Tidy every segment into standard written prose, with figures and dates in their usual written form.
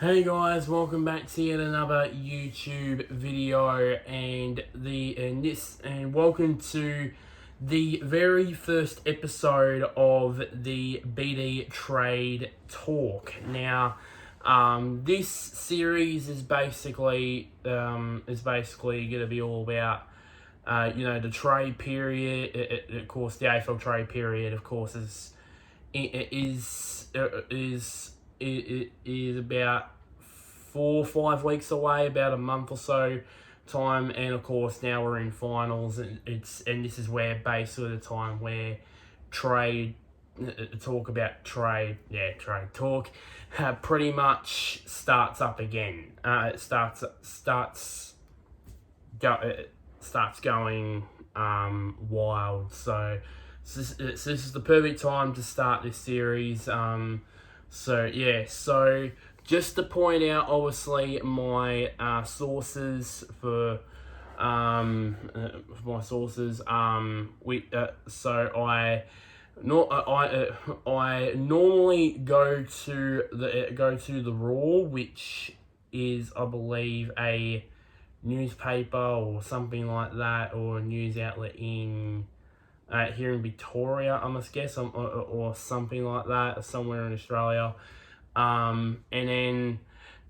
Hey guys, welcome back to yet another YouTube video, and welcome to the very first episode of the BD Trade Talk. Now, this series is basically going to be all about the trade period. Of course, the AFL trade period, of course, is about 4 or 5 weeks away, about a month or so time, and of course now we're in finals, and this is where basically the time where trade talk pretty much starts up again. It starts going wild. So this is the perfect time to start this series. So just to point out, obviously, my sources for my sources. I normally go to the Raw, which is, I believe, a newspaper or something like that, or a news outlet in here in Victoria, I must guess, or something like that, somewhere in Australia. And then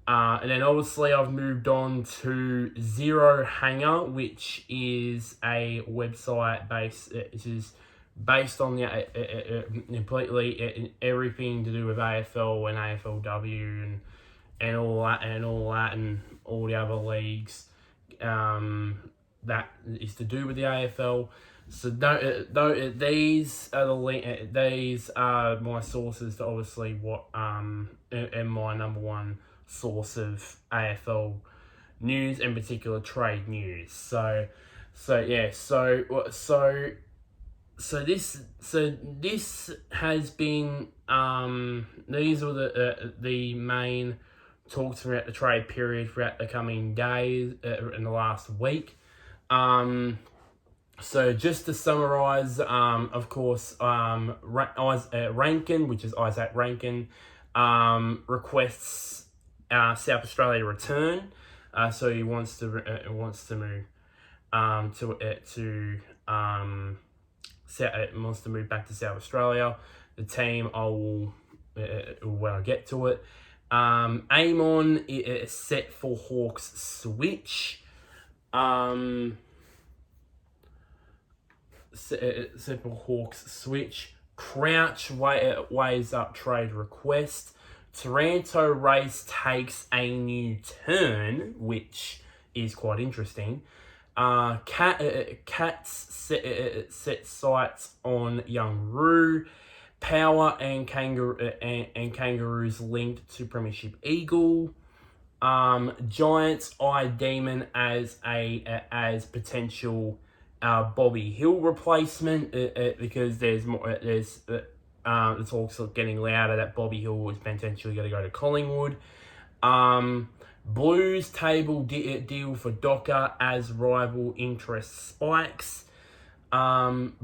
obviously I've moved on to Xerohanger, which is a website based on the completely everything to do with AFL and AFLW and all that and all the other leagues that is to do with the AFL. So these are my sources to obviously what and my number one source of AFL news, in particular trade news. So this has been these are the main talks throughout the trade period throughout the coming days in the last week. So just to summarise, of course, Rankin, which is Isaac Rankin, requests South Australia return. So he wants to move wants to move back to South Australia. The team, I will when I get to it. Amon is set for Hawks switch. Simple Hawks switch. Crouch weighs up trade request. Taranto race takes a new turn, which is quite interesting. Cats set sights on young Roo. Power and Kangaroos linked to Premiership Eagle. Giants eye Demon as potential Bobby Hill replacement because there's the talks are getting louder that Bobby Hill is potentially going to go to Collingwood. Blues table deal for Docker as rival interest spikes. Brown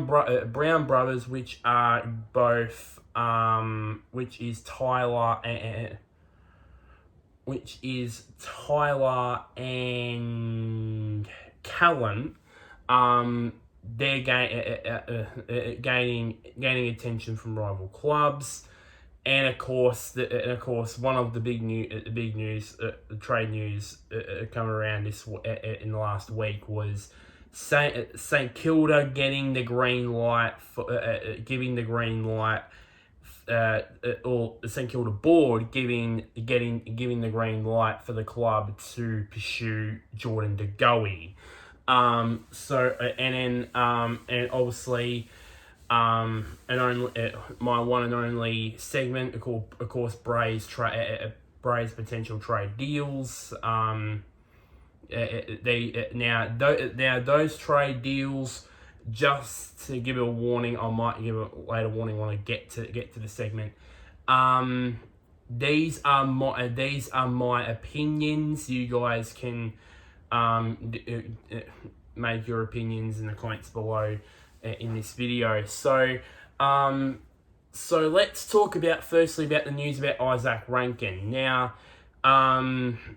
brothers, which are both which is Tyler and Callan, they're gaining attention from rival clubs, and of course, one of the big news, trade news come around in the last week was St Kilda getting the green light for giving the green light. Or the St Kilda board giving the green light for the club to pursue Jordan Degoey. And obviously, my one and only segment, of course, Bray's potential trade deals. Those trade deals. Just to give a warning, I might give a later warning when I get to the segment. These are my opinions. You guys can make your opinions in the comments below in this video. So So let's talk firstly about the news about Isaac Rankin. Now,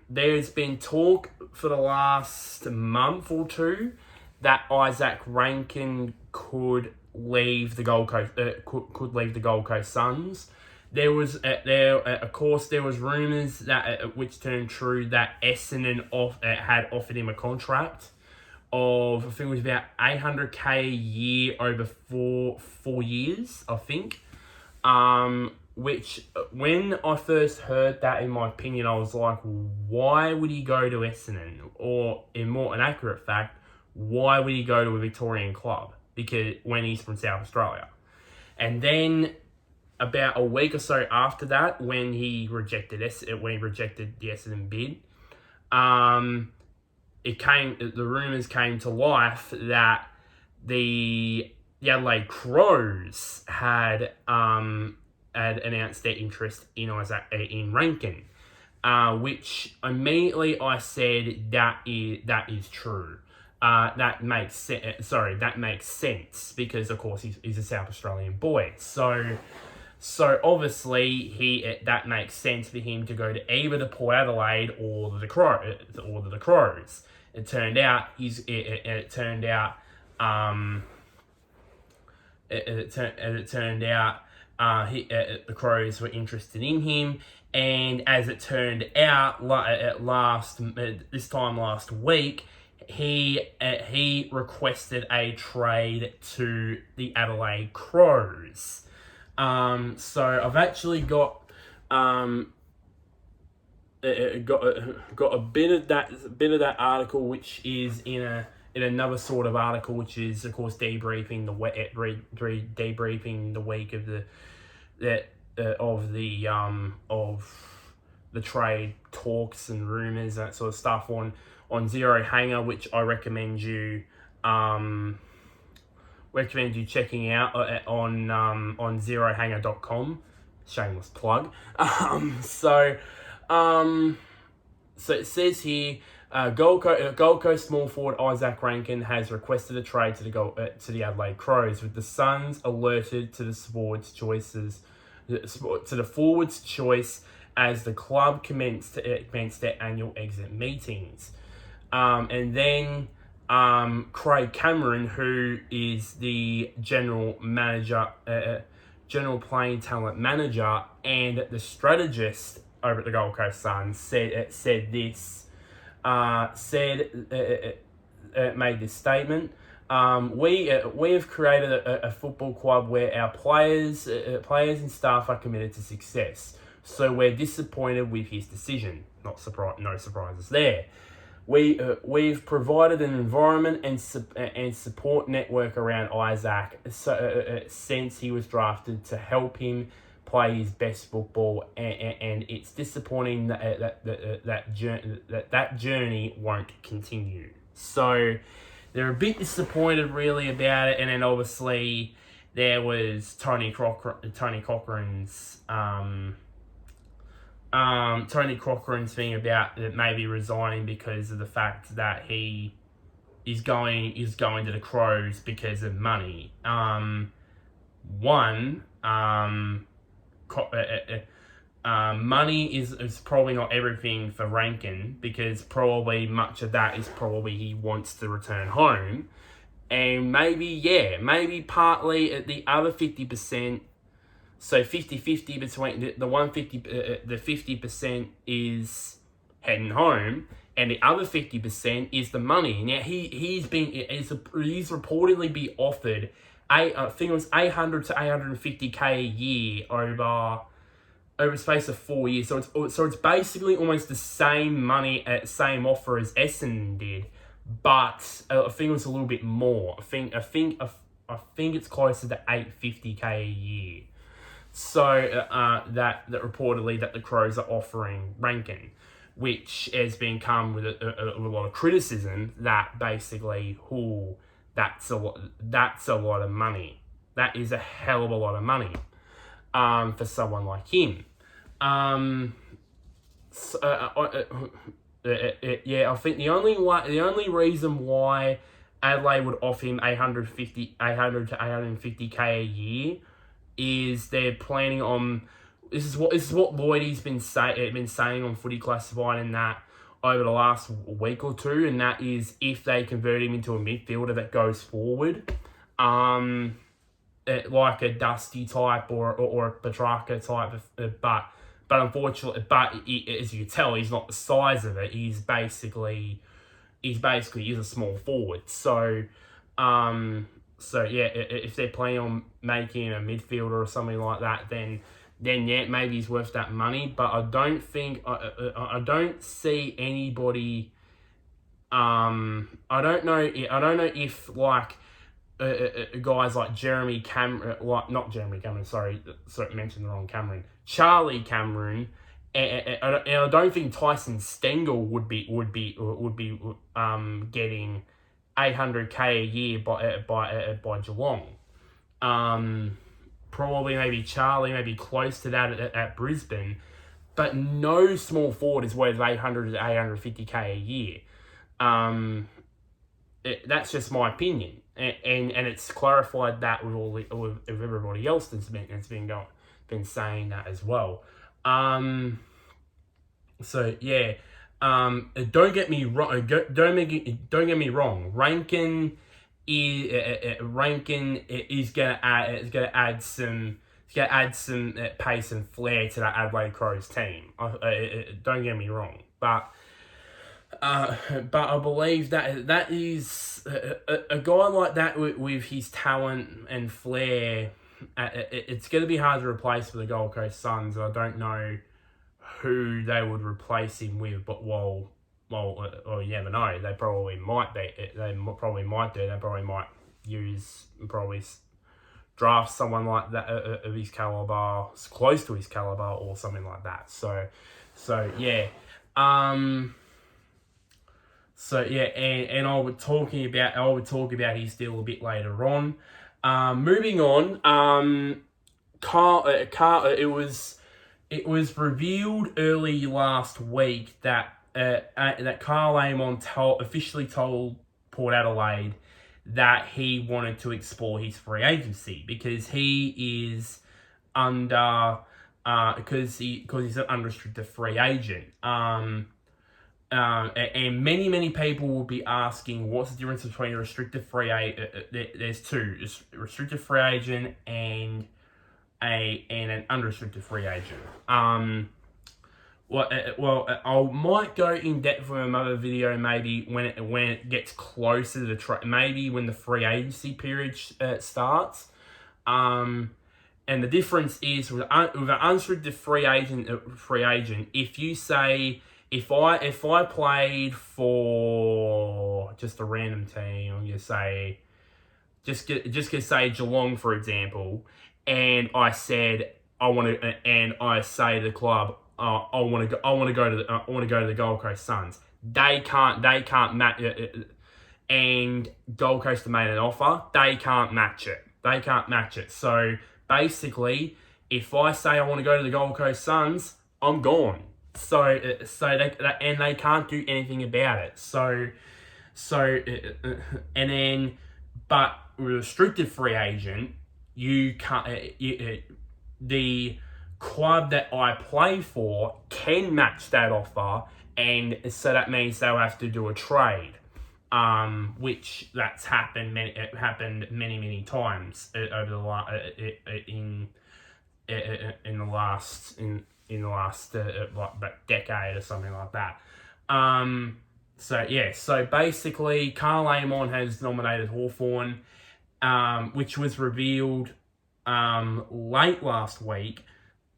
there's been talk for the last month or two that Isaac Rankin could leave the Gold Coast. Could leave the Gold Coast Suns. There was rumours that which turned true that Essendon had offered him a contract of, I think it was about $800K a year over four years, I think. Which, when I first heard that, in my opinion, I was like, why would he go to Essendon? Or, in more an accurate fact, why would he go to a Victorian club? Because when he's from South Australia. And then, about a week or so after that, when he rejected the Essendon bid, the rumours came to life that the Adelaide Crows had announced their interest in Rankin, which immediately I said that is true. That makes sense because of course he's a South Australian boy. So obviously that makes sense for him to go to either the Port Adelaide or the Crows. It turned out the Crows were interested in him, and as it turned out, last week, he requested a trade to the Adelaide Crows. So I've actually got a bit of that article, which is in another sort of article, which is of course debriefing the week of the trade talks and rumours, that sort of stuff on Xerohanger, which I recommend you checking out on Xerohanger.com. Shameless plug. So it says here, Gold Coast small forward Isaac Rankin has requested a trade to the Adelaide Crows, with the Suns alerted to the forwards' choice as the club commenced their annual exit meetings. And then Craig Cameron, who is the general playing talent manager and the strategist over at the Gold Coast Suns, made this statement. We have created a football club where our players and staff are committed to success. So we're disappointed with his decision. No surprises there. We've provided an environment and support network around Isaac since he was drafted to help him play his best football, and it's disappointing that journey won't continue. So they're a bit disappointed really about it, and then obviously there was Tony Cochrane's thing about maybe resigning because of the fact that he is going to the Crows because of money. Money is probably not everything for Rankin, because probably much of that is probably he wants to return home, and maybe partly at the other 50%. So 50-50 between the 50% is heading home, and the other 50% is the money. Now he's reportedly be offered I think it was $800 to $850K a year over a space of 4 years. So it's basically almost the same money same offer as Essendon did, but I think it was a little bit more. I think it's closer to $850K a year. So that reportedly that the Crows are offering Rankin, which has been come with a lot of criticism that basically, that's a lot of money. That is a hell of a lot of money for someone like him. I think the only reason why Adelaide would offer him $800 to $850K a year is they're planning on. This is what Lloydie's been saying on Footy Classified and that over the last week or two, and that is if they convert him into a midfielder that goes forward, like a Dusty type or a Petrarca type, but unfortunately, as you can tell, he's not the size of it. He's basically a small forward. So yeah, if they're planning on making a midfielder or something like that, then yeah, maybe he's worth that money. But I don't think I don't see anybody. I don't know if like guys like Jeremy Cameron, not Jeremy Cameron. Sorry, mentioned the wrong Cameron. Charlie Cameron. And I don't think Tyson Stengel would be getting $800K a year by Geelong. Probably maybe Charlie, maybe close to that at Brisbane, but no small forward is worth 800 to 850K a year. That's just my opinion, and it's clarified that with everybody else that's been saying that as well. So yeah, don't get me wrong. Don't get me wrong. Rankin is gonna add some pace and flair to that Adelaide Crows team. Don't get me wrong, but I believe that is a guy like that with his talent and flair. It's going to be hard to replace with the Gold Coast Suns. I don't know who they would replace him with, but you never know. They probably might be. They probably might do. They probably might draft someone like that of his caliber, close to his caliber, or something like that. So yeah. And I would talk about his deal a bit later on. Moving on. It was revealed early last week that Carl Amon officially told Port Adelaide that he wanted to explore his free agency because he is because he's an unrestricted free agent. And many people will be asking what's the difference between a restricted free agent. There's two: a restricted free agent and an unrestricted free agent. I might go in depth with another video maybe when it gets closer to the maybe when the free agency period starts. And the difference is with an unrestricted free agent, if you say if I played for just a random team, I'm gonna say just gonna say Geelong for example. And I said I say to the club, I want to go to the Gold Coast Suns. They can't match it, and Gold Coast have made an offer. They can't match it. So basically, if I say I want to go to the Gold Coast Suns, I'm gone. So they can't do anything about it. And then, but with a restricted free agent, you can't. The club that I play for can match that offer, and so that means they'll have to do a trade. Which that's happened many times over the last decade or something like that. So basically, Carl Amon has nominated Hawthorn, which was revealed late last week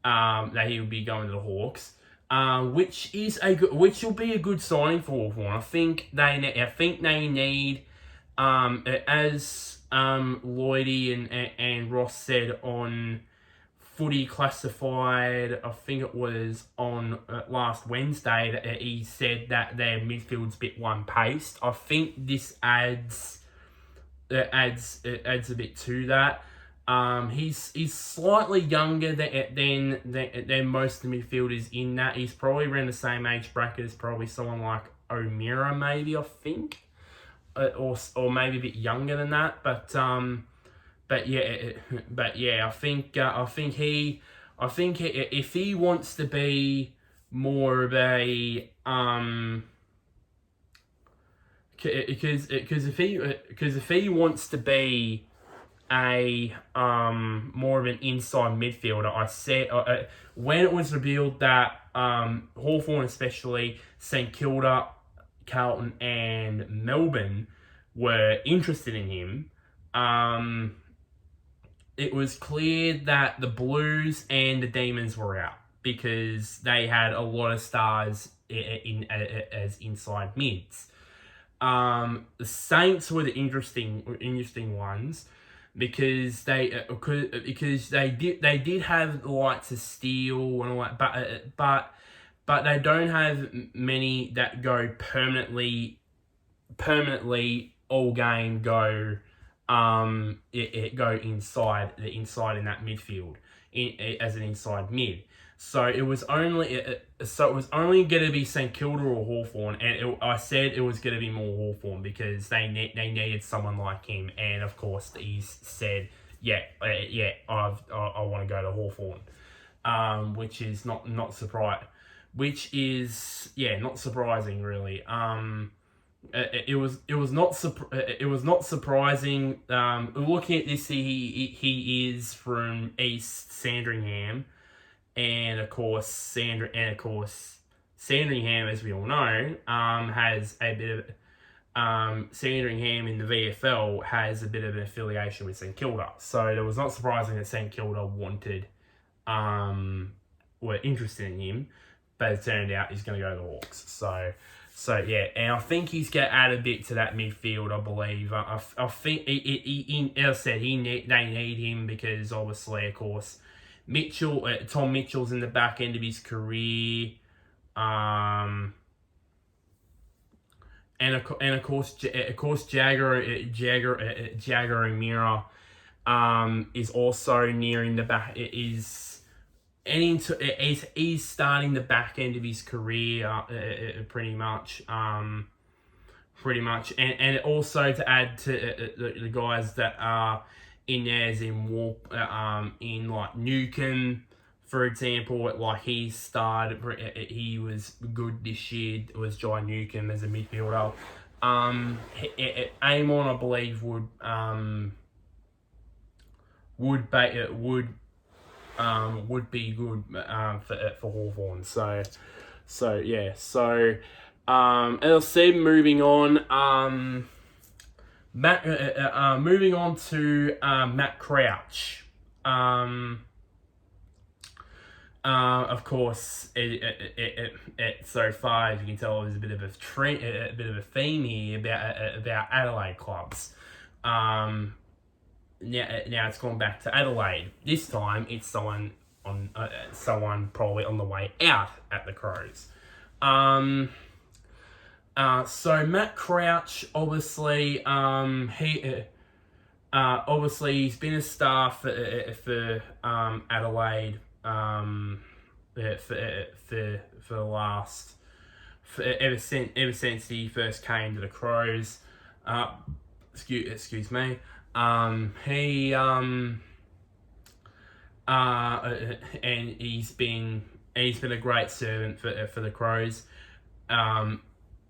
that he would be going to the Hawks, which will be a good signing for Hawthorn. I think they need, as Lloydie and Ross said on Footy Classified, I think it was on last Wednesday, that he said that their midfield's a bit one-paced. I think this adds a bit to that. He's slightly younger than most of the midfielders in that. He's probably around the same age bracket as probably someone like O'Meara, maybe, I think, or maybe a bit younger than that. But I think if he wants to be more of a because if he wants to be a more of an inside midfielder, I said when it was revealed that Hawthorn, especially St Kilda, Carlton, and Melbourne were interested in him, it was clear that the Blues and the Demons were out because they had a lot of stars as inside mids. The Saints were the interesting ones because they did have the likes of Steele and all that, but they don't have many that go permanently all game go go inside in that midfield as an inside mid. So it was only going to be St Kilda or Hawthorn, and I said it was going to be more Hawthorn because they needed someone like him, and of course he said, I want to go to Hawthorn, which is not surprising really. It was not surprising. Looking at this, he is from East Sandringham. And of course, Sandringham, as we all know, has a bit of Sandringham in the VFL has a bit of an affiliation with St Kilda. So it was not surprising that St Kilda were interested in him, but it turned out he's going to go to the Hawks. So yeah, and I think he's going to add a bit to that midfield. I believe. I think as I said, they need him because obviously, of course, Tom Mitchell's in the back end of his career, and of course, Jagger O'Meara is also nearing the back. He's starting the back end of his career, pretty much, and also to add to the guys that are in there, as in like Newcomb, for example, like he was good this year. It was Jai Newcomb as a midfielder. Amon, I believe, would be good for Hawthorn. So yeah. So as I said, moving on. Moving on to Matt Crouch. Of course, so far, as you can tell, there's a bit of a theme here about Adelaide clubs. Now it's gone back to Adelaide. This time, it's someone probably on the way out at the Crows. So Matt Crouch, obviously, he's been a star for Adelaide for the last ever since he first came to the Crows. Excuse me. And he's been a great servant for the Crows.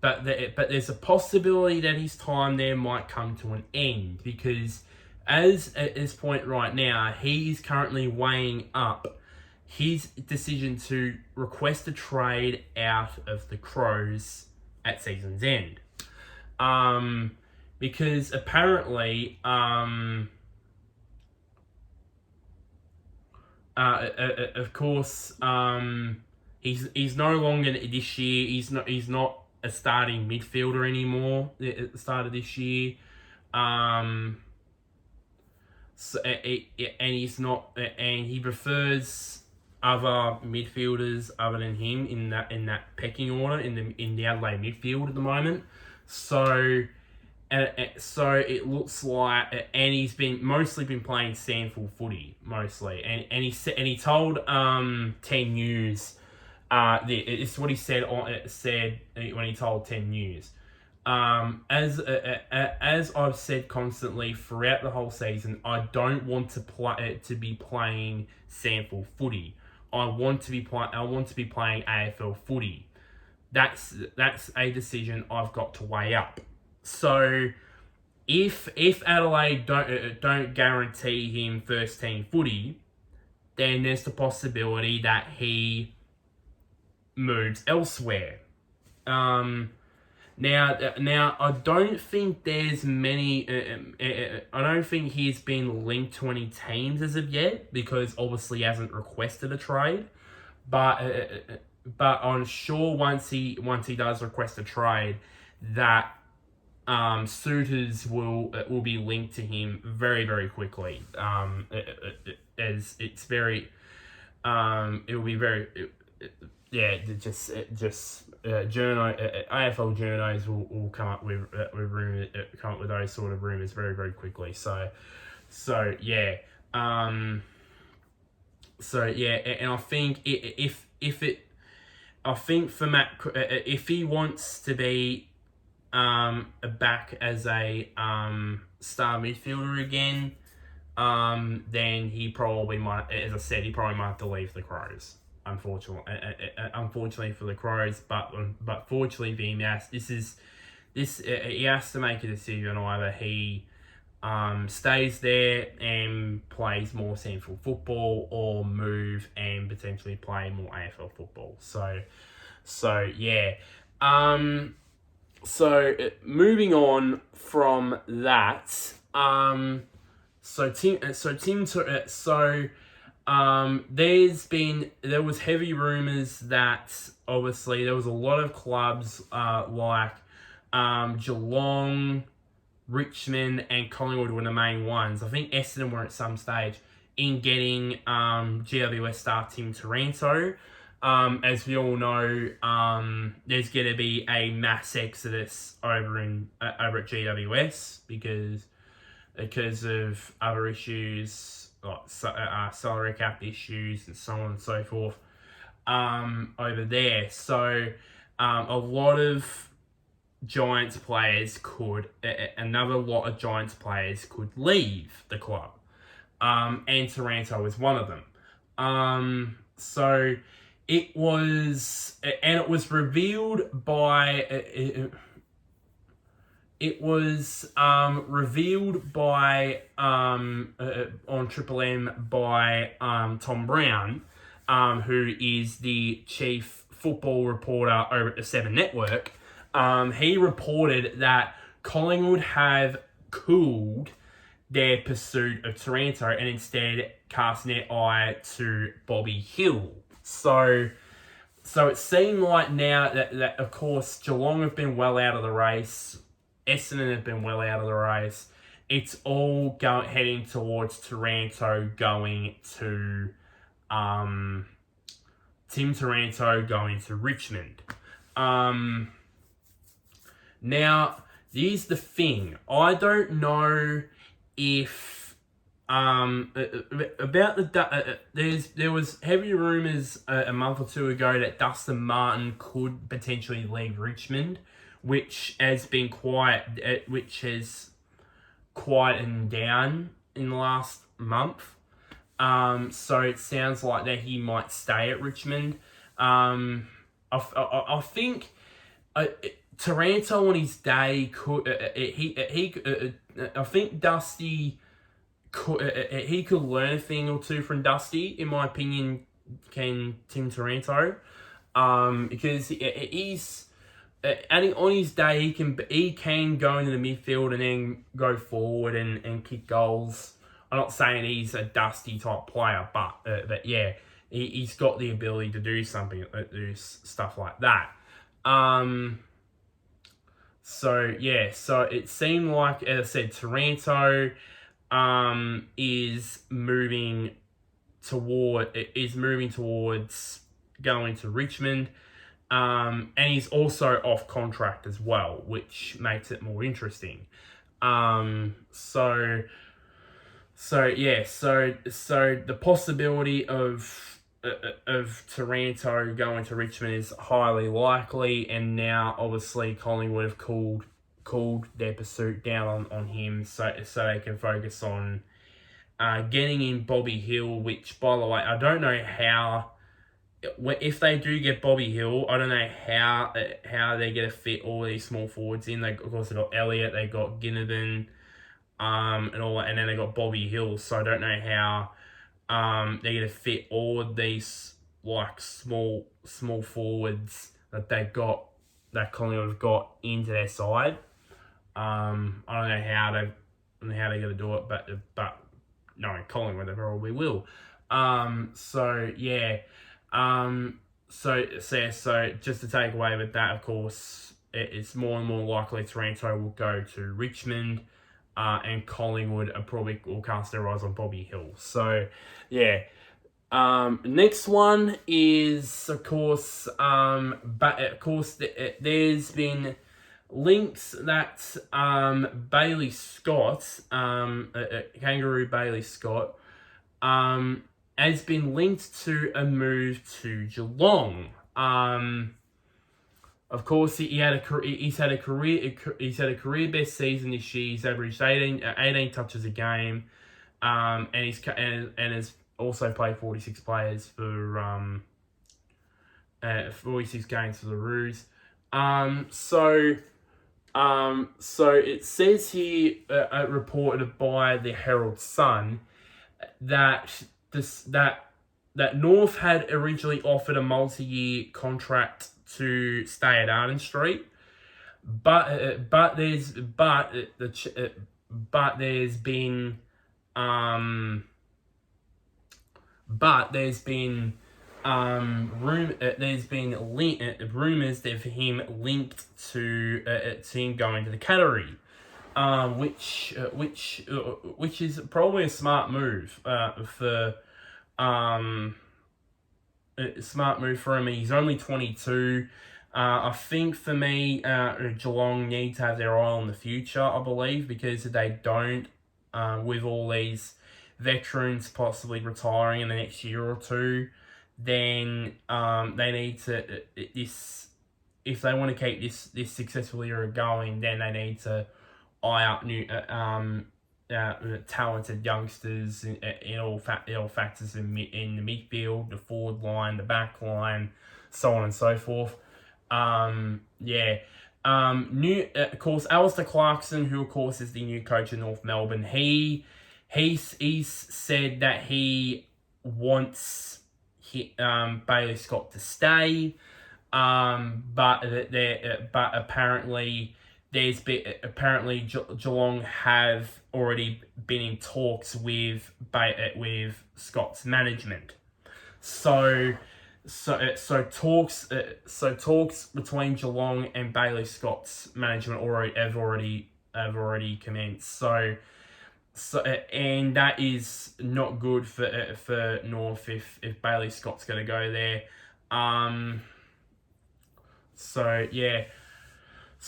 But there's a possibility that his time there might come to an end because, at this point right now, he is currently weighing up his decision to request a trade out of the Crows at season's end. Because apparently, of course, he's no longer this year. He's not a starting midfielder anymore at the start of this year. And he's not, and he prefers other midfielders other than him in that pecking order in the Adelaide midfield at the moment. So it looks like, and he's mostly been playing Sandford footy mostly, and he told 10 News. It's what he said when he told 10 News. As I've said constantly throughout the whole season, I don't want to be playing sample footy. I want to be playing AFL footy. That's a decision I've got to weigh up. So if Adelaide don't guarantee him first team footy, then there's the possibility that he moves elsewhere. Now, I don't think there's many. I don't think he's been linked to any teams as of yet because obviously he hasn't requested a trade. But I'm sure once he does request a trade, that suitors will be linked to him very, very quickly. As it's very it will be very. AFL journos will come up with rumors, come up with those sort of rumors very, very quickly. And I think I think for Matt, if he wants to be back as a star midfielder again, then he probably might, as I said, he probably might have to leave the Crows. Unfortunately for the Crows, but fortunately for him, he has to make a decision. Either he stays there and plays more central football, or move and potentially play more AFL football. So moving on from that, there was heavy rumours that obviously there was a lot of clubs like Geelong, Richmond and Collingwood were the main ones. I think Essendon were at some stage in getting GWS star Tim Taranto. As we all know, there's going to be a mass exodus over at GWS because of other issues like salary cap issues and so on and so forth over there. So a lot of Giants players another lot of Giants players could leave the club, and Taranto was one of them. So it was revealed by on Triple M by Tom Brown, who is the chief football reporter over at the Seven Network. He reported that Collingwood have cooled their pursuit of Taranto and instead cast their eye to Bobby Hill. So it seemed like now that of course Geelong have been well out of the race, Essendon have been well out of the race. It's all heading towards Taranto going to Tim Taranto going to Richmond. Now, here's the thing. I don't know if about there was heavy rumours a month or two ago that Dustin Martin could potentially leave Richmond, which has quietened down in the last month. So it sounds like that he might stay at Richmond. I think Taranto on his day could I think Dusty he could learn a thing or two from Dusty, in my opinion. Can Tim Taranto, because he's on his day he can go into the midfield and then go forward and kick goals. I'm not saying he's a Dusty type player, but yeah, he's got the ability to do stuff like that. So it seemed like, as I said, Taranto is moving towards going to Richmond, and he's also off contract as well, which makes it more interesting. So the possibility of of Taranto going to Richmond is highly likely, and now obviously Collingwood have cooled their pursuit down on him, so they can focus on getting in Bobby Hill. Which, by the way, I don't know how. If they do get Bobby Hill, I don't know how they're gonna fit all these small forwards in. Of course, they got Elliott, they got Ginnivan, and all that, and then they got Bobby Hill. So I don't know how they're gonna fit all of these like small forwards that Collingwood have got into their side. I don't know how they're gonna do it, but no, Collingwood they probably will. So yeah. So just to take away with that, of course, it's more and more likely Taranto will go to Richmond, and Collingwood will cast their eyes on Bobby Hill. So, yeah. Next one is, of course, there's been links that Bailey Scott, Kangaroo Bailey Scott, has been linked to a move to Geelong. Of course, he's had a career best season this year. He's averaged 18 touches a game, and has also played 46 players for 46 games for the Roos. So it says here, reported by the Herald Sun, that North had originally offered a multi-year contract to stay at Arden Street, but there's been rumors of him linked to him going to the Cattery. Which is probably a smart move for him. He's only 22. I think for me, Geelong need to have their eye on the future, I believe, because if they don't, with all these veterans possibly retiring in the next year or two, then they need to if they want to keep this successful era going, then they need to eye up new talented youngsters in all factors in the midfield, the forward line, the back line, so on and so forth. Of course, Alistair Clarkson, who of course is the new coach of North Melbourne, he's said that he wants Bailey Scott to stay, but apparently Geelong have already been in talks with Scott's management. So talks between Geelong and Bailey Scott's management have already commenced. And that is not good for North if Bailey Scott's going to go there. So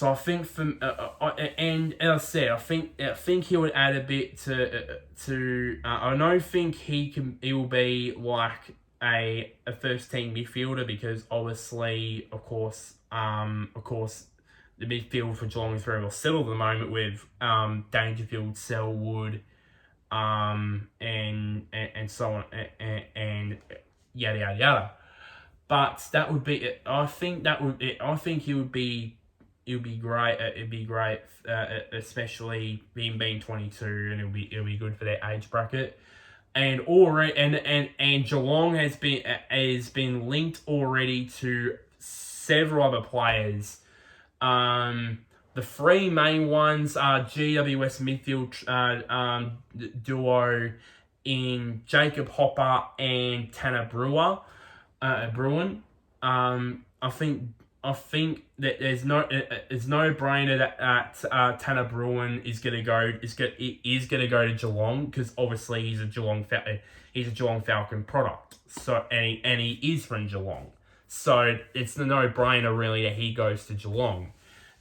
I think and as I said, I think he would add a bit to. I don't think he will be like a first team midfielder, because obviously, of course, the midfield for Geelong is very well settled at the moment with Dangerfield, Selwood, and so on, and yada yada yada. But that would be. I think he would be. It would be great. It'd be great, especially him being 22, and it'll be good for their age bracket. And Geelong has been linked already to several other players. The three main ones are GWS midfield duo in Jacob Hopper and Tanner Bruin. I think that there's no brainer that Tanner Bruin is going to go to Geelong, because obviously he's a Geelong Falcon product. So and he is from Geelong, so it's the no brainer really that he goes to Geelong.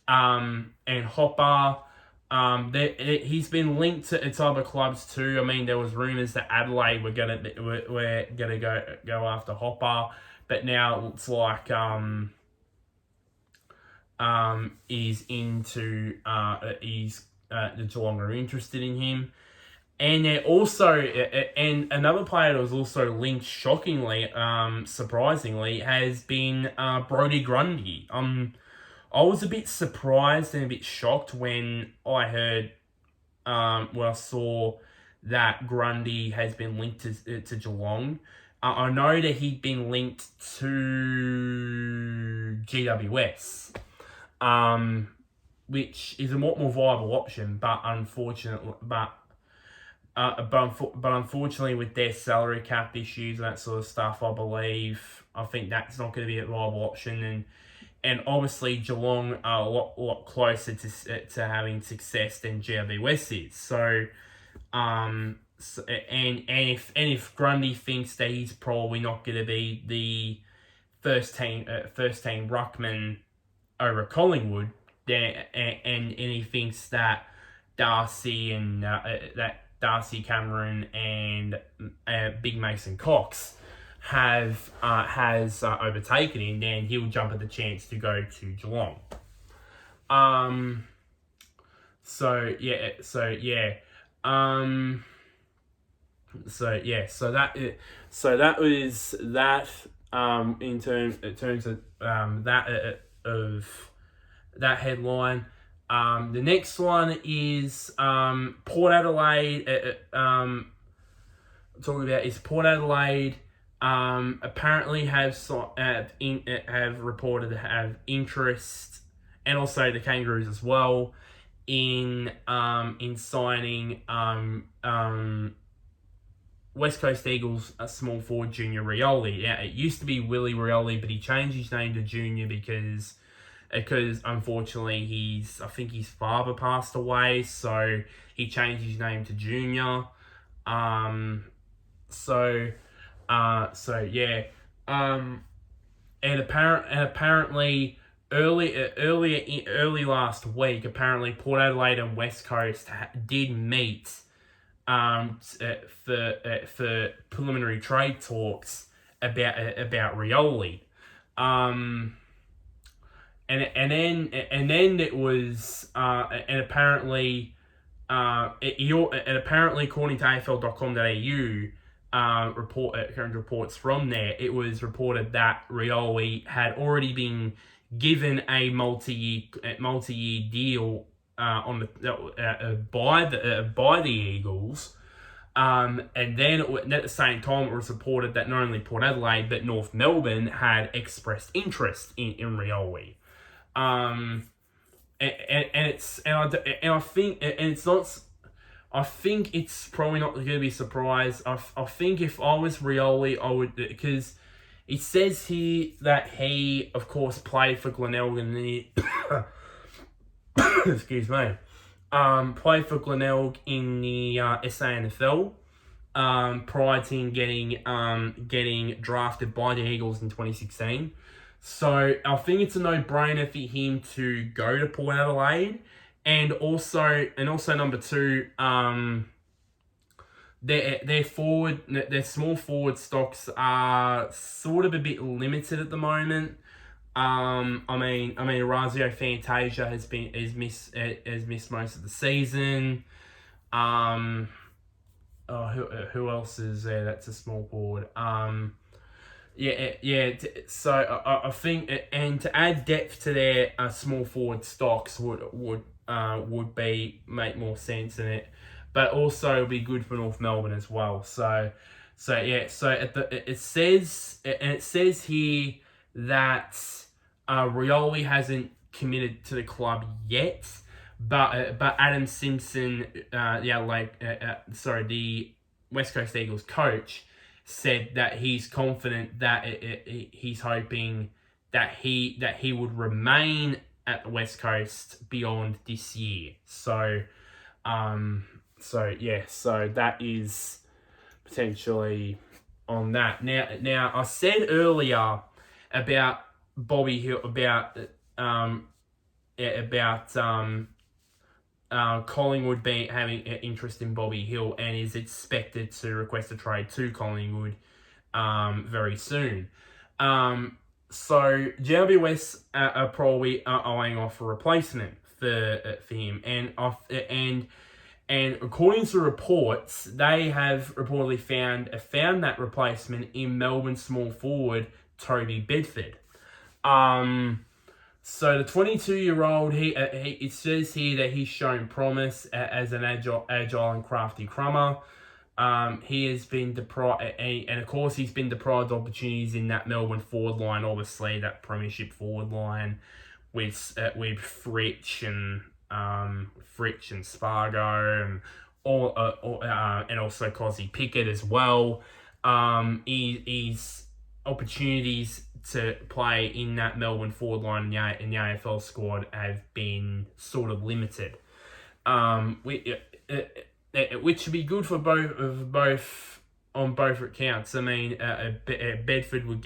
And Hopper, he's been linked to its other clubs too. I mean, there was rumours that Adelaide were gonna go after Hopper, but now it looks like he's into the Geelong are interested in him. And they're also, and another player that was also linked, shockingly, surprisingly, has been Brodie Grundy. I was a bit surprised and a bit shocked when I heard, when I saw that Grundy has been linked to Geelong. I know that he'd been linked to GWS, which is a more viable option, but unfortunately, with their salary cap issues and that sort of stuff, I think that's not going to be a viable option. And obviously, Geelong are a lot closer to having success than GWS is. So, and if Grundy thinks that he's probably not going to be the first team ruckman over Collingwood, then and he thinks that Darcy Cameron and Big Mason Cox has overtaken him, then he'll jump at the chance to go to Geelong. So that was that. In terms of of that headline. The next one is Port Adelaide. Talking about is Port Adelaide. Apparently have reported to have interest, and also the Kangaroos as well, in signing West Coast Eagles small forward Junior Rioli. Yeah, it used to be Willie Rioli, but he changed his name to Junior because unfortunately I think his father passed away, so he changed his name to Junior. And apparently early last week, apparently Port Adelaide and West Coast did meet for preliminary trade talks about Rioli. And then it was and apparently according to AFL.com.au current reports from there, it was reported that Rioli had already been given a multi-year deal by the Eagles. And then at the same time, it was reported that not only Port Adelaide but North Melbourne had expressed interest in Rioli. I think it's probably not going to be a surprise. I think if I was Rioli, I would, because it says here that he, of course, played for Glenelg excuse me, played for Glenelg in the SANFL prior to him getting drafted by the Eagles in 2016. So I think it's a no-brainer for him to go to Port Adelaide, and also number two, their small forward stocks are sort of a bit limited at the moment. I mean, Razio Fantasia has missed most of the season. Who else is there? That's a small forward. So I think, and to add depth to their small forward stocks would make more sense in it, but also be good for North Melbourne as well. So it says here that Rioli hasn't committed to the club yet, but Adam Simpson, the West Coast Eagles coach, said that he's confident that he's hoping that he would remain at the West Coast beyond this year. So that is potentially on that. Now I said earlier about Bobby Hill, about Collingwood having an interest in Bobby Hill and is expected to request a trade to Collingwood very soon. So GWS are probably eyeing off a replacement for him, and according to reports, they have reportedly found that replacement in Melbourne small forward Toby Bedford. So the 22-year-old, it says here that he's shown promise as an agile and crafty crummer. He has been deprived, and of course he's been deprived of opportunities in that Melbourne forward line. Obviously, that premiership forward line with Fritsch and Spargo and and also Cosy Pickett as well. He's opportunities to play in that Melbourne forward line in the AFL squad have been sort of limited, which would be good for both on both accounts. I mean, Bedford would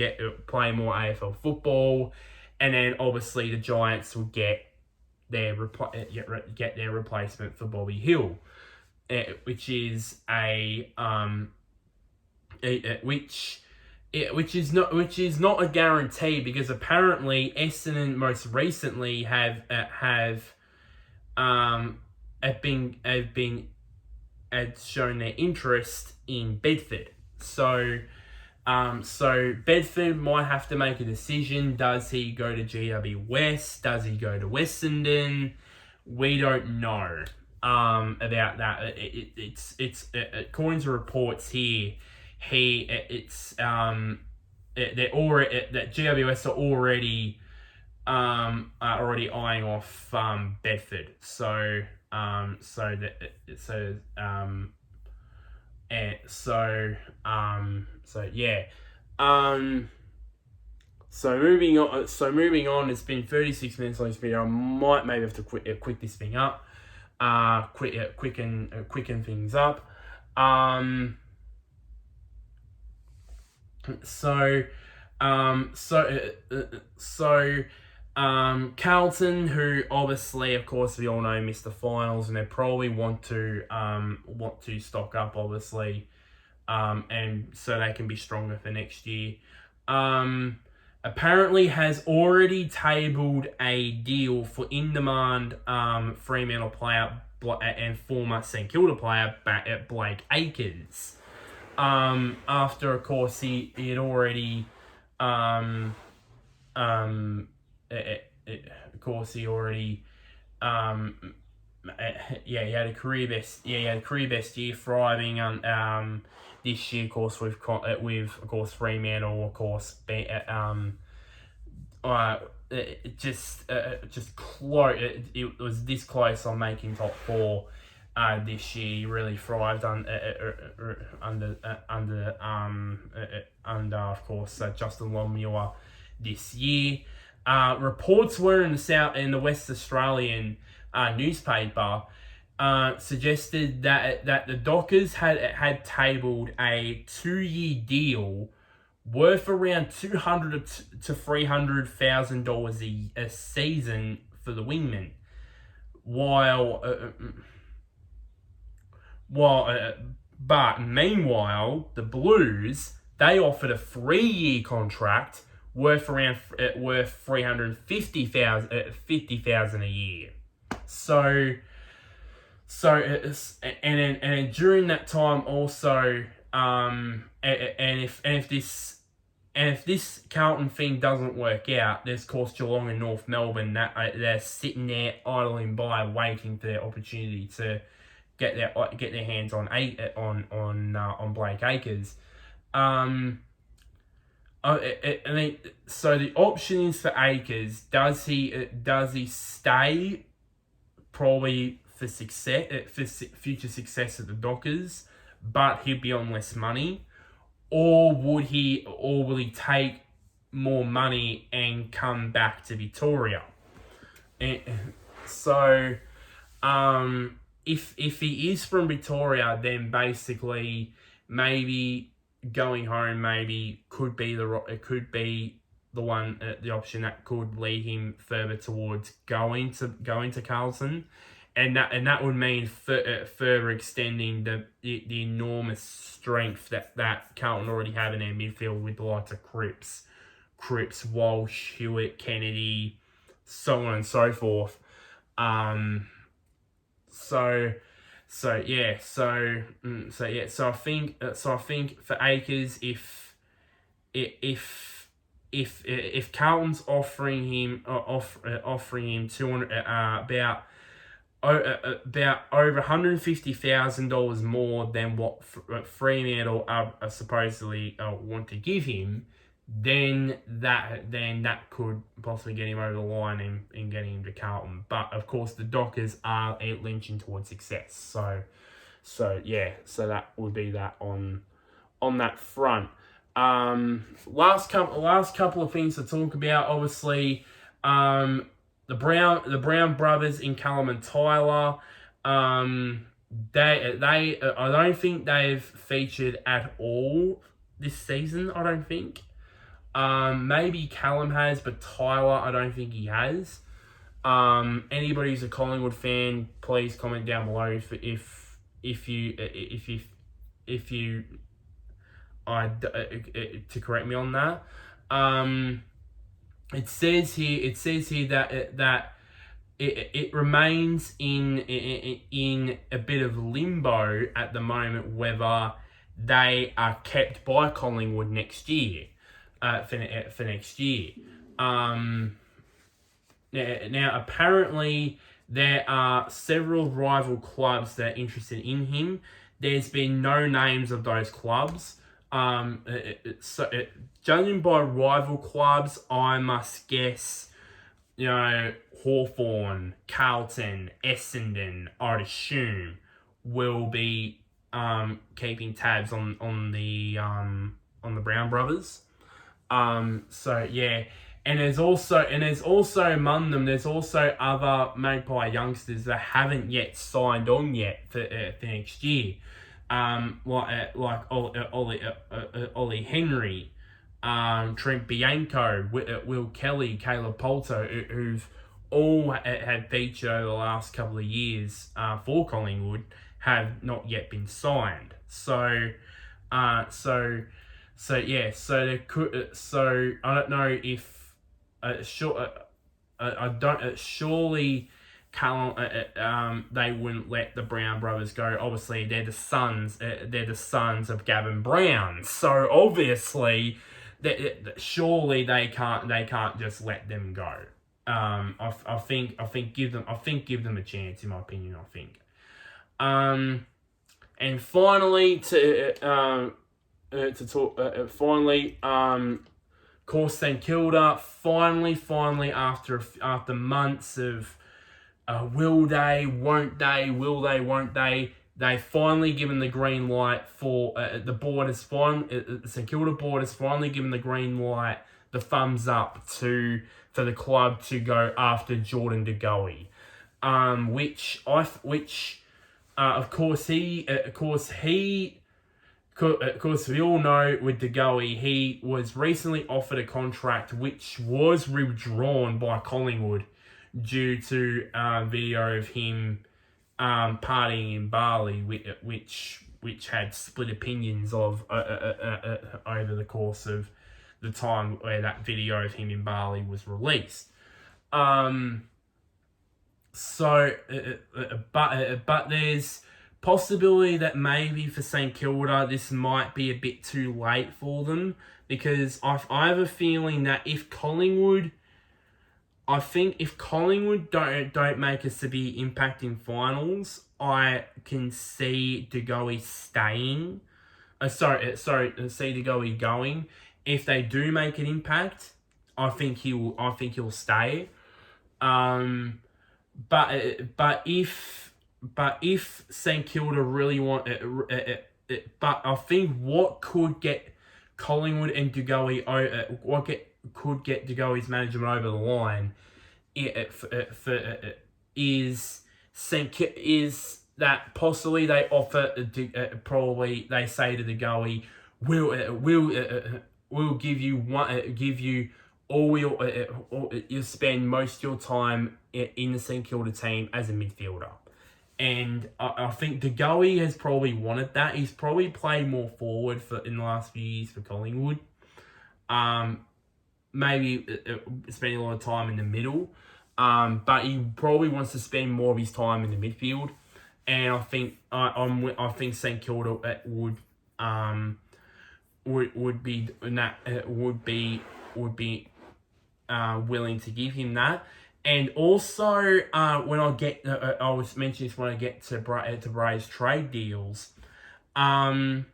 play more AFL football, and then obviously the Giants would get their replacement for Bobby Hill, which is which is not a guarantee, because apparently Essendon most recently have shown their interest in Bedford. So Bedford might have to make a decision. Does he go to GWS? Does he go to Essendon? We don't know about that. It's according to reports here, they're already that GWS are already eyeing off Bedford. So moving on. It's been 36 minutes on this video. I might maybe have to quick this thing up. Quicken things up. Carlton, who obviously, of course, we all know missed the finals, and they probably want to stock up, obviously, and so they can be stronger for next year. Apparently has already tabled a deal for in-demand Fremantle player and former St Kilda player Blake Acres. After, of course, he had already, of course, he already, he had a career best year, thriving on, this year, of course, with of course, Fremantle, of course, just close. It was this close on making top four. This year, he really thrived under of course, Justin Longmuir this year. Reports were in the West Australian newspaper suggested that the Dockers had tabled a 2-year deal worth around $200,000 to $300,000 a season for the wingman, but meanwhile, the Blues, they offered a 3-year contract worth $350,000 a year. So and during that time also, if this Carlton thing doesn't work out, there's of course Geelong and North Melbourne that they're sitting there idling by, waiting for their opportunity to get their hands on Blake Acres. I mean, so the option is for Acres. Does he stay probably for future success at the Dockers, but he'll be on less money, or will he take more money and come back to Victoria? And so, if he is from Victoria, then basically maybe going home could be the option that could lead him further towards going to Carlton, and that would mean further extending the enormous strength that Carlton already have in their midfield with the likes of Cripps, Walsh, Hewitt, Kennedy, so on and so forth. So I think for Akers, if Carlton's offering him 200 about over $150,000 more than what Fremantle supposedly want to give him, then that could possibly get him over the line and getting him to Carlton. But of course, the Dockers are lynching towards success. So that would be that on that front. Last couple of things to talk about. Obviously, the Brown brothers in Callum and Tyler. They I don't think they've featured at all this season. I don't think. Maybe Callum has, but Tyler, I don't think he has. Anybody who's a Collingwood fan, please comment down below if you to correct me on that. It says here that it remains in a bit of limbo at the moment whether they are kept by Collingwood next year. For next year. Now apparently there are several rival clubs that are interested in him. There's been no names of those clubs. Judging by rival clubs, I must guess, Hawthorn, Carlton, Essendon, I'd assume, will be keeping tabs on the Brown brothers. And there's also among them, there's also other Magpie youngsters that haven't yet signed on yet for next year. Like Ollie Henry, Trent Bianco, Will Kelly, Caleb Poulter, who've all had featured over the last couple of years for Collingwood, have not yet been signed. So there could. So I don't know if. Surely, Callum. They wouldn't let the Brown brothers go. Obviously, they're the sons. They're the sons of Gavin Brown. So obviously, surely they can't. They can't just let them go. I think give them a chance. In my opinion, I think. And finally of course, St Kilda finally after months of will they, won't they, won't they finally given the green light for the St Kilda board has finally given the green light, the thumbs up for the club to go after Jordan Degoey, which of course we all know with Degoey, he was recently offered a contract which was withdrawn by Collingwood due to video of him partying in Bali, which had split opinions of over the course of the time where that video of him in Bali was released. But there's possibility that maybe for St Kilda this might be a bit too late for them, because I have a feeling that if Collingwood don't make us to be impacting finals, I can see Degoey staying. See Degoey going. If they do make an impact, I think he'll stay. But if St Kilda really want it, but I think what could get Collingwood and Degoey could get Degoey's management over the line is that possibly they offer probably they say to Degoey, we'll give you all you'll spend most of your time in the St Kilda team as a midfielder. And I think Degoey has probably wanted that. He's probably played more forward in the last few years for Collingwood. Maybe spending a lot of time in the middle. But he probably wants to spend more of his time in the midfield. And I think I think St Kilda would be willing to give him that. And also, when I was mentioning this when I get to Bray's trade deals. I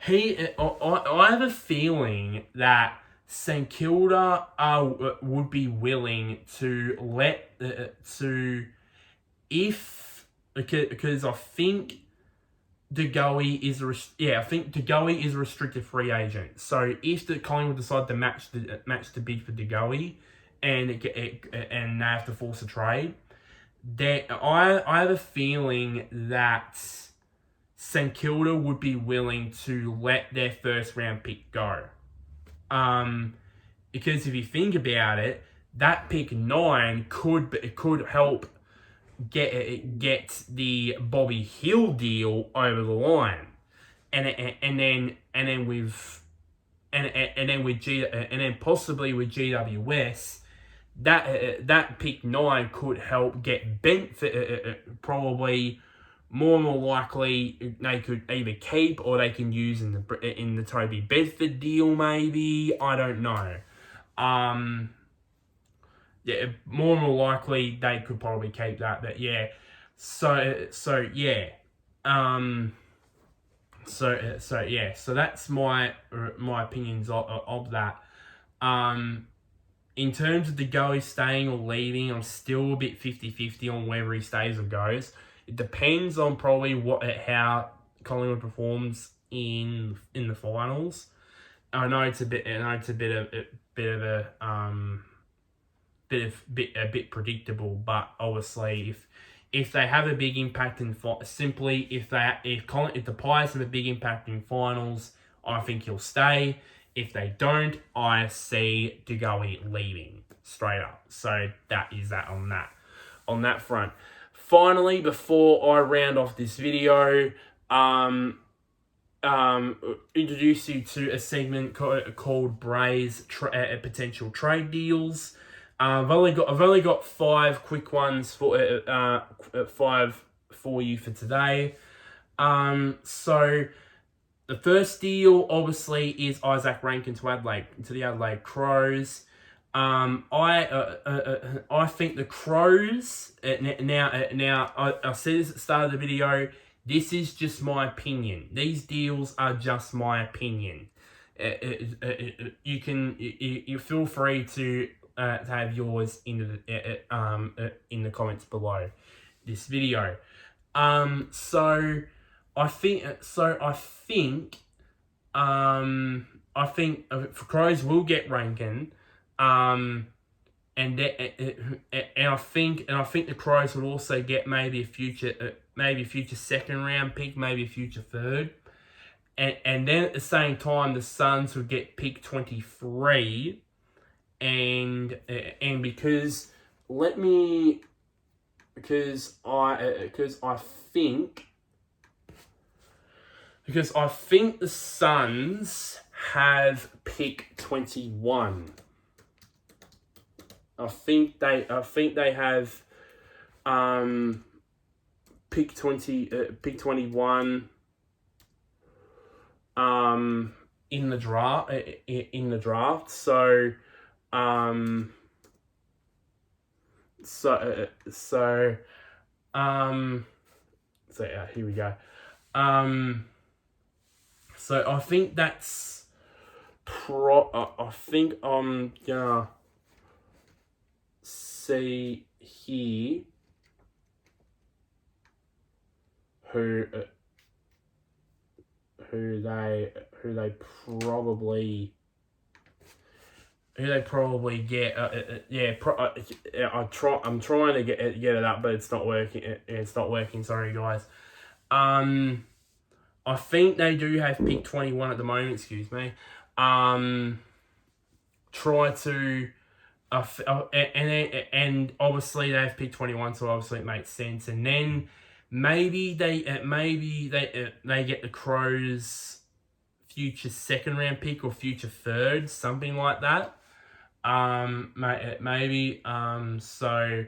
have a feeling that St Kilda would be willing to because I think Degoey is a restricted free agent. So if the Collingwood decide to match the bid for Degoey, and they have to force a trade, that I have a feeling that St Kilda would be willing to let their first round pick go. Because if you think about it, that pick 9 could help get the Bobby Hill deal over the line, and then possibly with GWS, that pick 9 could help get bent for probably more likely they could either keep or they can use in the Toby Bedford deal, maybe. I don't know. Yeah, more than likely they could probably keep that, but yeah. So that's my opinions of that. In terms of Degoey staying or leaving, I'm still a bit 50-50 on whether he stays or goes. It depends on probably how Collingwood performs in the finals. I know it's a bit predictable, but obviously if they have a big impact if the Pies have a big impact in finals, I think he'll stay. If they don't, I see Degoey leaving straight up. So that is that on that front. Finally, before I round off this video, introduce you to a segment called Bray's potential trade deals. I've only got 5 quick ones for you for today. So the first deal obviously is Isaac Rankin to the Adelaide Crows. I think the Crows now I said this at the start of the video. This is just my opinion. These deals are just my opinion. You feel free to have yours in the comments below this video. So I think Crows will get Rankin. And I think the Crows would also get maybe a future second round pick, maybe a future third, and then at the same time the Suns would get pick 23, and because I think the Suns have pick 21. I think they have pick 21 in the draft. So here we go. So I think that's I think I'm gonna see here who they probably get. I'm trying to get it up, but it's not working. It's not working. Sorry, guys. I think they do have pick 21 at the moment. Excuse me. Try to and obviously they have picked 21, so obviously it makes sense. And then maybe they get the Crows' future second round pick or future third, something like that. Maybe. So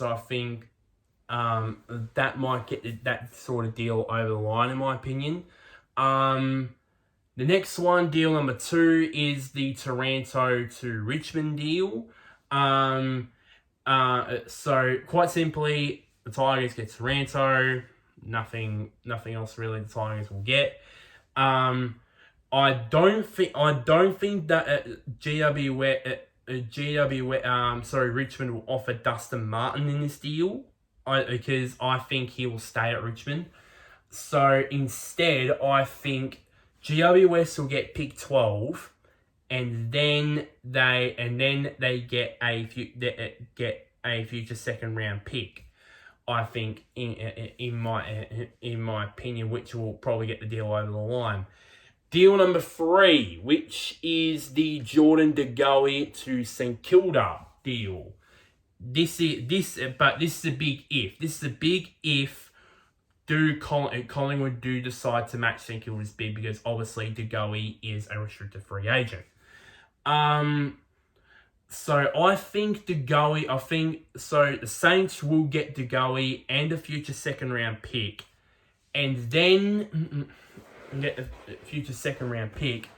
I think that might get that sort of deal over the line, in my opinion. The next one, deal number 2, is the Taranto to Richmond deal. So quite simply, the Tigers get Taranto. Nothing else really the Tigers will get. I don't think that Richmond will offer Dustin Martin in this deal. Because I think he will stay at Richmond. So instead, I think GWS will get pick 12, and then they get a future second round pick. I think in my opinion, which will probably get the deal over the line. Deal number 3, which is the Jordan Degoey to St Kilda deal. This is a big if. This is a big if. Collingwood do decide to match St Kilda's bid, because obviously Degoey is a restricted free agent. So I think the Saints will get Degoey and a future second round pick, and then get a future second round pick.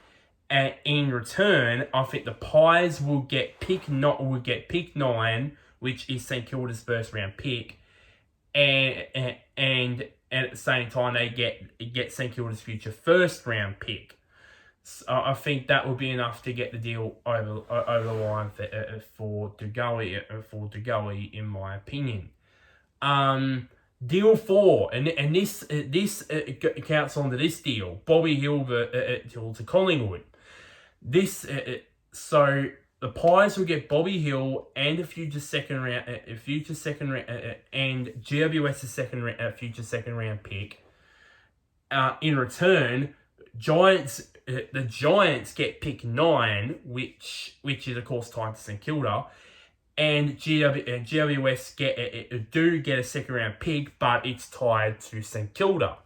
And in return, I think the Pies will get pick 9, which is St Kilda's first round pick, and at the same time they get St Kilda's future first round pick. So I think that will be enough to get the deal over the line for Degoey, in my opinion. Deal 4, and this counts onto this deal. Bobby Hill to Collingwood. So the Pies will get Bobby Hill and a future second round, and GWS's future second round pick. In return, the Giants get pick 9, which is of course tied to St Kilda, and GWS get a second round pick, but it's tied to St Kilda.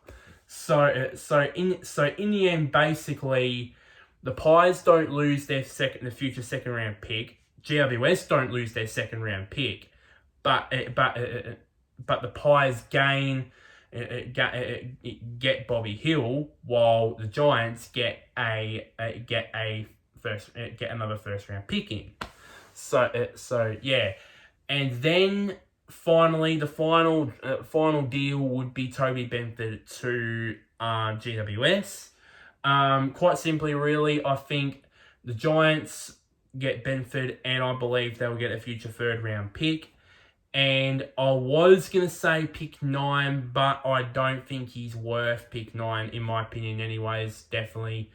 So in the end, basically, the Pies don't lose the future second round pick. GWS don't lose their second round pick, but the Pies get Bobby Hill, while the Giants get another first round pick in. So yeah, and then finally the final deal would be Toby Benford to GWS. Quite simply, really, I think the Giants get Benford, and I believe they will get a future third round pick. And I was going to say pick 9, but I don't think he's worth pick 9, in my opinion anyways. Definitely,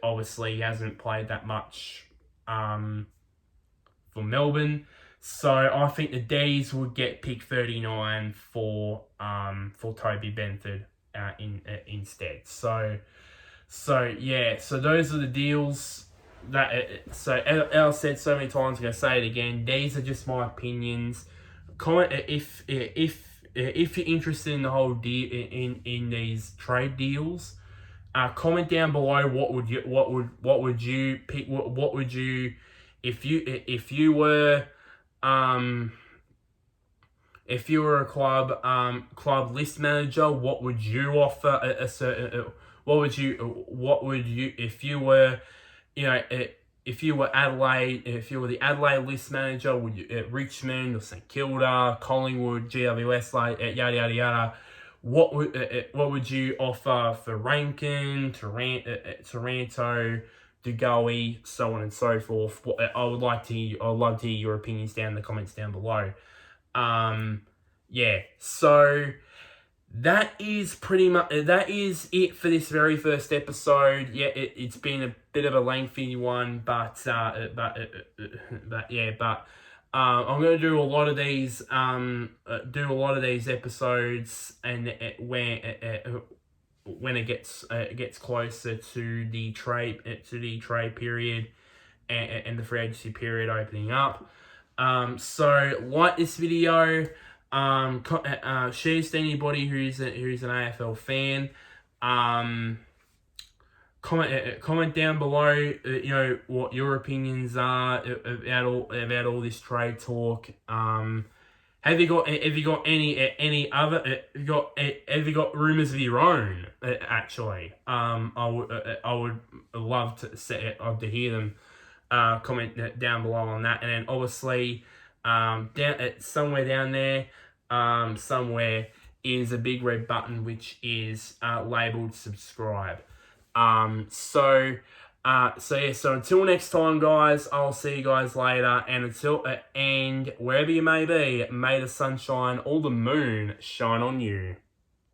obviously, he hasn't played that much for Melbourne. So I think the D's would get pick 39 for Toby Benford instead. So yeah, so those are the deals. I've said so many times, I'm going to say it again. These are just my opinions. Comment if you're interested in the whole deal in these trade deals. Comment down below what would you pick? What would you if you were a club list manager? What would you offer a certain? What would you if you were if you were the Adelaide list manager, would you at Richmond or St Kilda, Collingwood, GWS, yada yada yada? What would you offer for Rankin, Taranto, Degoey, so on and so forth? I'd love to hear your opinions down in the comments down below. Yeah, so that is it for this very first episode. Yeah, it's been a bit of a lengthy one, but I'm going to do a lot of these episodes, and when it gets closer to the trade period and the free agency period opening up. So like this video, share to anybody who's an AFL fan. Comment down below, what your opinions are about all this trade talk. Have you got any other? Have you got rumours of your own? Actually, I would love to hear them. Comment down below on that, and then obviously, somewhere down there, somewhere is a big red button which is labelled subscribe. So until next time, guys, I'll see you guys later, and and wherever you may be, may the sunshine or the moon shine on you.